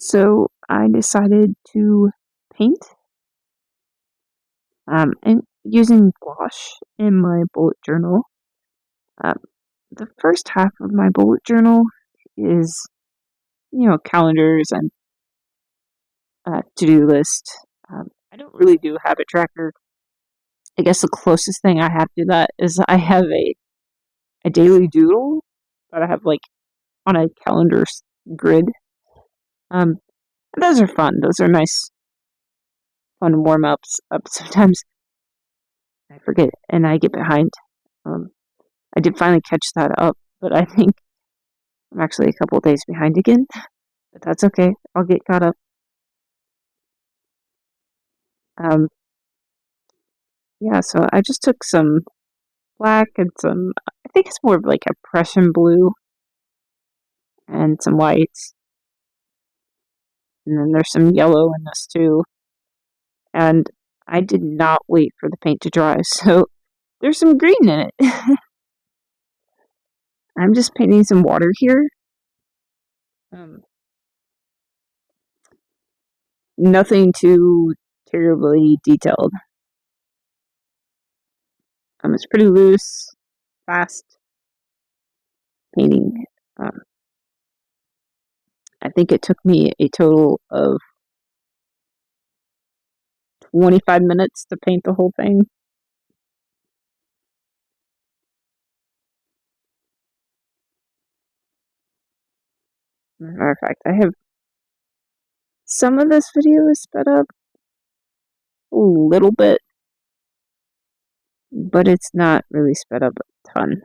So I decided to paint and using gouache in my bullet journal. Um, the first half of my bullet journal is, calendars and to-do list. I don't really do habit tracker. I guess the closest thing I have to that is I have a daily doodle that I have like on a calendar grid. Um, those are fun. Those are nice, fun warm ups. Sometimes I forget and I get behind. Um, I did finally catch that up, but I think I'm actually a couple of days behind again. But that's okay. I'll get caught up. Um, yeah, so I just took some black and I think it's more of like a Prussian blue and some whites. And then there's some yellow in this too. And I did not wait for the paint to dry, so there's some green in it. I'm just painting some water here. Um, Nothing too terribly detailed. It's pretty loose, fast painting. Um, I think it took me a total of 25 minutes to paint the whole thing. Matter of fact, I have some of this video is sped up a little bit, but it's not really sped up a ton.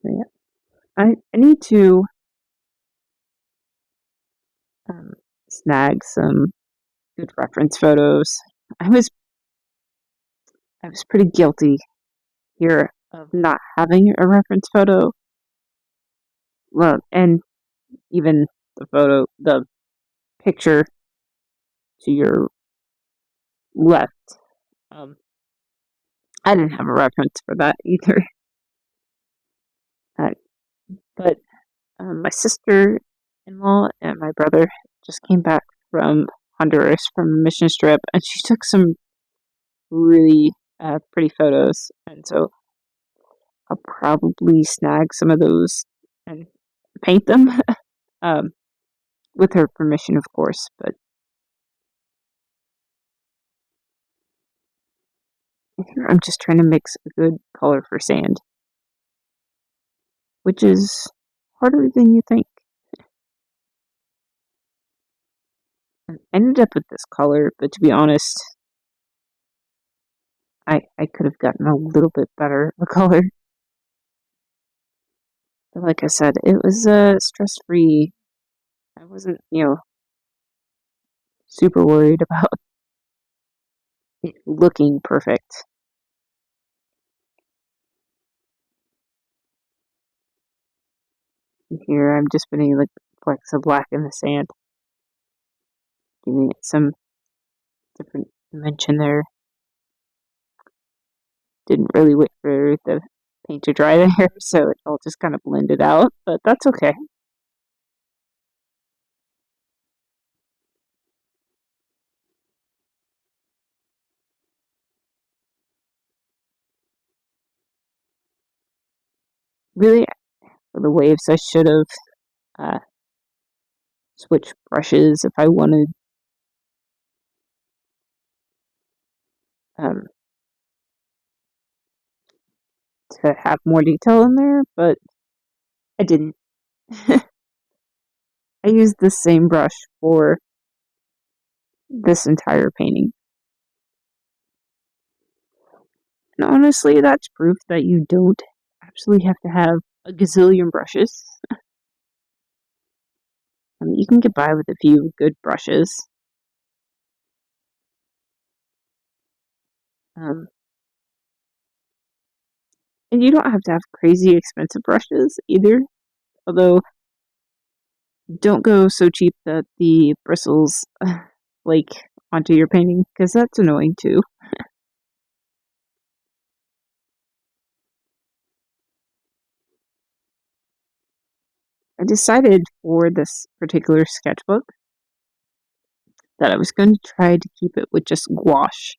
Yeah, I need to um, snag some good reference photos. I was I was pretty guilty here of not having a reference photo. Well, and even the picture to your left. Um, I didn't have a reference for that either. Uh, but my sister-in-law and my brother just came back from Honduras from a mission trip, and she took some really pretty photos, and so I'll probably snag some of those and paint them um, with her permission, of course. But here I'm just trying to mix a good color for sand, which is harder than you think. I ended up with this color, but to be honest, I could have gotten a little bit better of a color. But like I said, it was stress free. I wasn't, super worried about it looking perfect. And here I'm just putting like flecks of black in the sand, giving it some different dimension there. Didn't really wait for the paint to dry there, so it all just kind of blended out, but that's okay. Really, for the waves, I should have uh, switched brushes if I wanted um, to have more detail in there, but I didn't. I used the same brush for this entire painting. And honestly, that's proof that you don't actually have to have a gazillion brushes. You can get by with a few good brushes. Um, and you don't have to have crazy expensive brushes either. Although, don't go so cheap that the bristles flake onto your painting, because that's annoying too. I decided for this particular sketchbook that I was going to try to keep it with just gouache.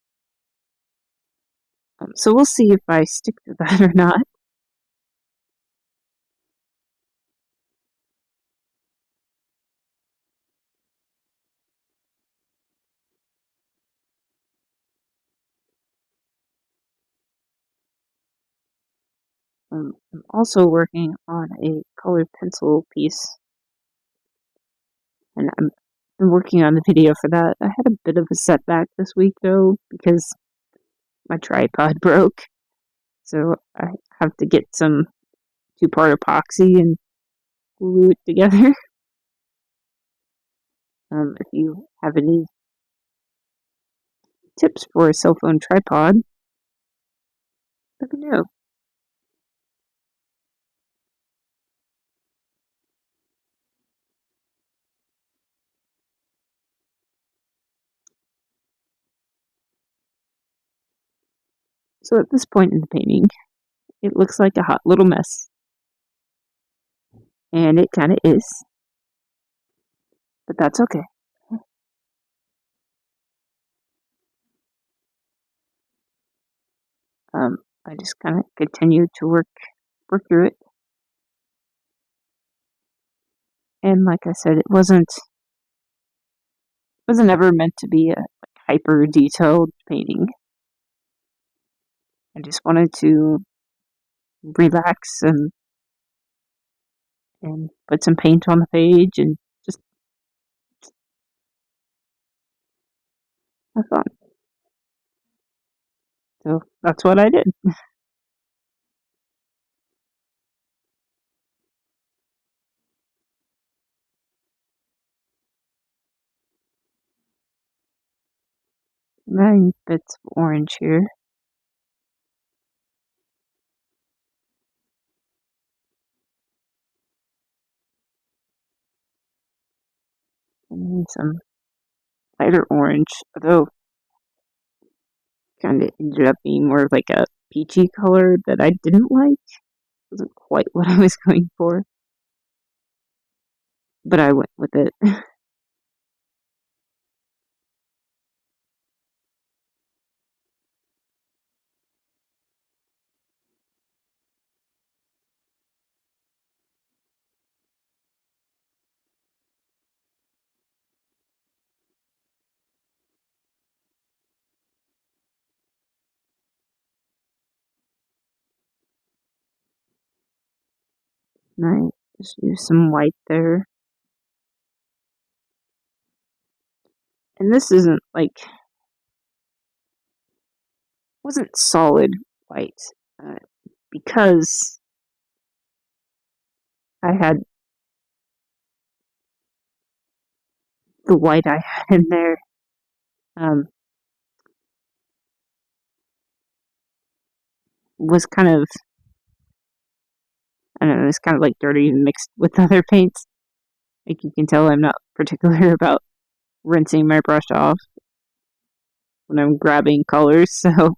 So we'll see if I stick to that or not. I'm also working on a colored pencil piece, and I'm working on the video for that. I had a bit of a setback this week though because my tripod broke, so I have to get some two-part epoxy and glue it together. If you have any tips for a cell phone tripod, let me know. So at this point in the painting, it looks like a hot little mess, and it kind of is, but that's okay. I just kind of continue to work through it, and like I said, it wasn't ever meant to be a hyper detailed painting. I just wanted to relax and put some paint on the page and just have fun. So that's what I did. Nine bits of orange here. And some lighter orange, although kind of ended up being more of like a peachy color that I didn't like. Wasn't quite what I was going for, but I went with it. And I just used some white there. And this isn't like, wasn't solid white uh, because I had the white I had in there. Um, was kind of, I don't know, it was kind of like dirty and mixed with other paints. Like you can tell I'm not particular about rinsing my brush off when I'm grabbing colors, so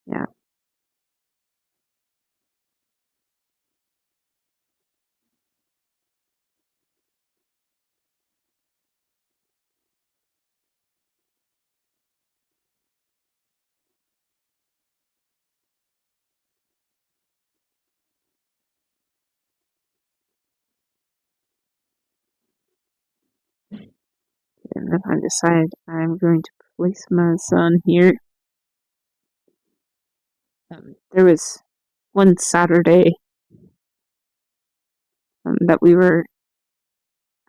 yeah. And then I decide I'm going to place my son here. There was one Saturday that we were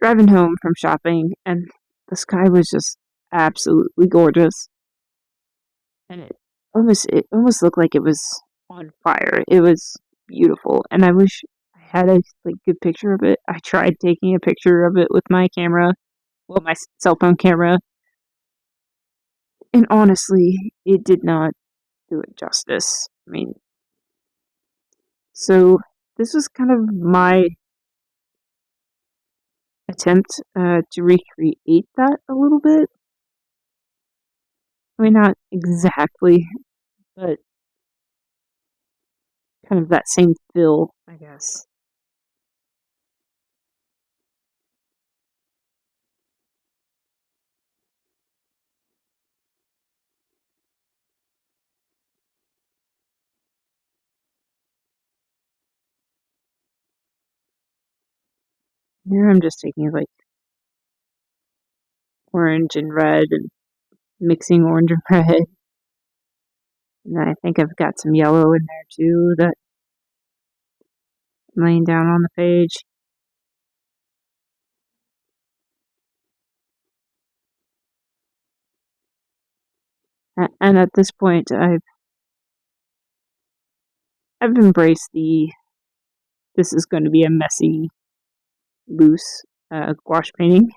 driving home from shopping, and the sky was just absolutely gorgeous, and it almost looked like it was on fire. It was beautiful, and I wish I had a like good picture of it. I tried taking a picture of it with my camera, well, my cell phone camera, and honestly, it did not do it justice. I mean, so this was kind of my attempt to recreate that a little bit. I mean, not exactly, but kind of that same feel, I guess. Here I'm just taking like orange and red and mixing orange and red. And then I think I've got some yellow in there too that I'm laying down on the page. And at this point, I've embraced this is going to be a messy, loose gouache painting.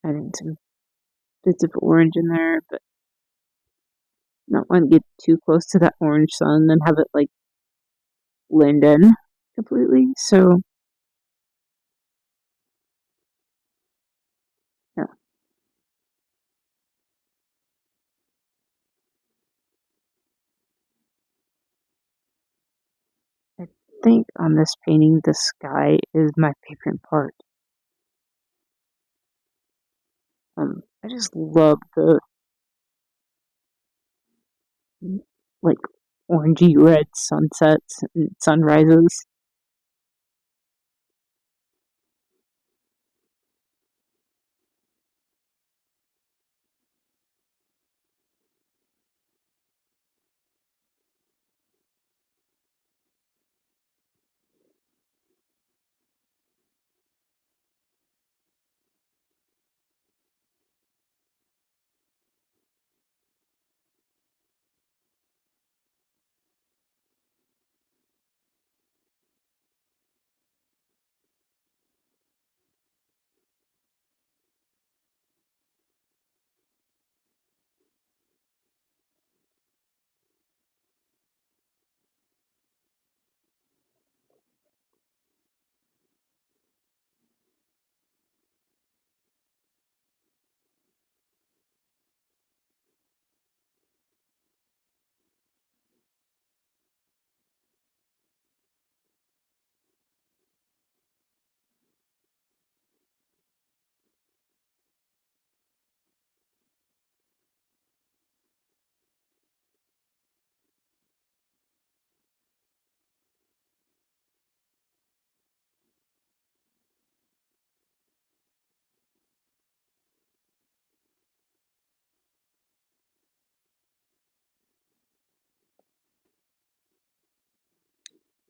Adding some bits of orange in there, but not want to get too close to that orange sun and have it like blend in completely. So yeah, I think on this painting, the sky is my favorite part. I just love the like orangey red sunsets and sunrises.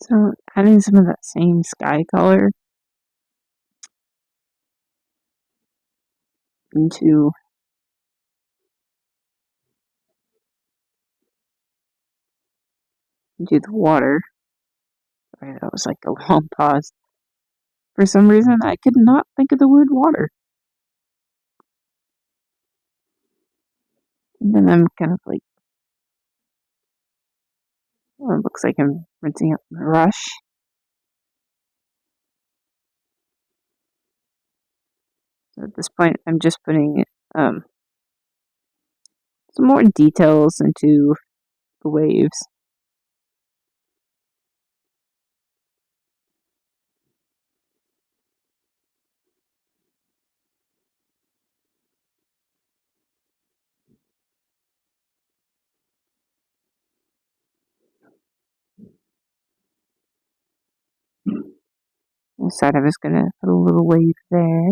So adding some of that same sky color into the water. Sorry, that was like a long pause. For some reason, I could not think of the word water. And then I'm kind of like, well, it looks like I'm rinsing out my brush. So at this point, I'm just putting um, some more details into the waves. I decided I was going to put a little wave there.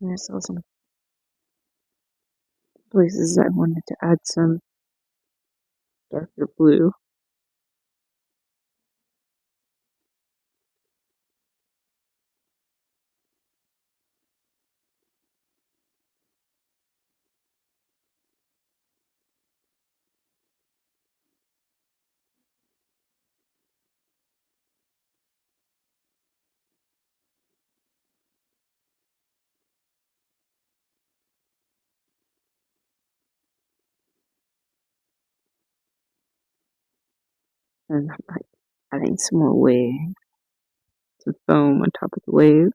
And I saw some places I wanted to add some darker blue. And I'm like adding some more wave, some foam on top of the wave.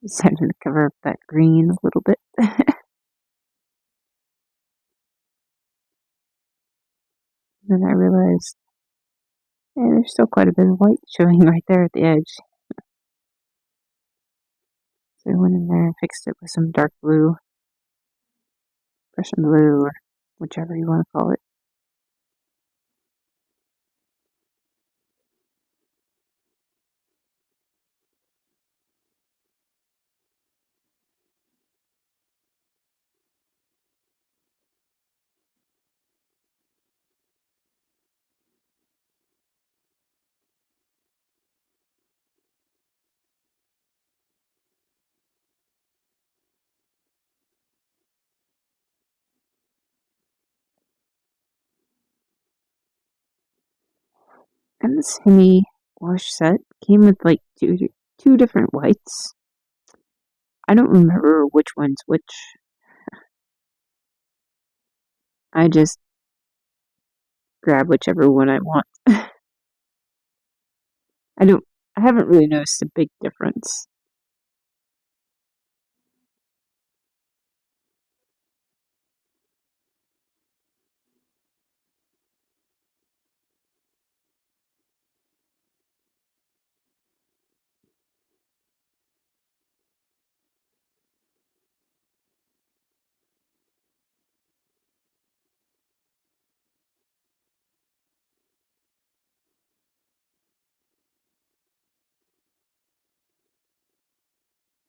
Decided to cover up that green a little bit. Then I realized, hey, there's still quite a bit of white showing right there at the edge. So I went in there and fixed it with some dark blue, Prussian blue, or whichever you want to call it. And this Hemi wash set came with like two different whites. I don't remember which one's which. I just grab whichever one I want. I haven't really noticed a big difference.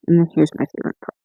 And then here's my favorite part.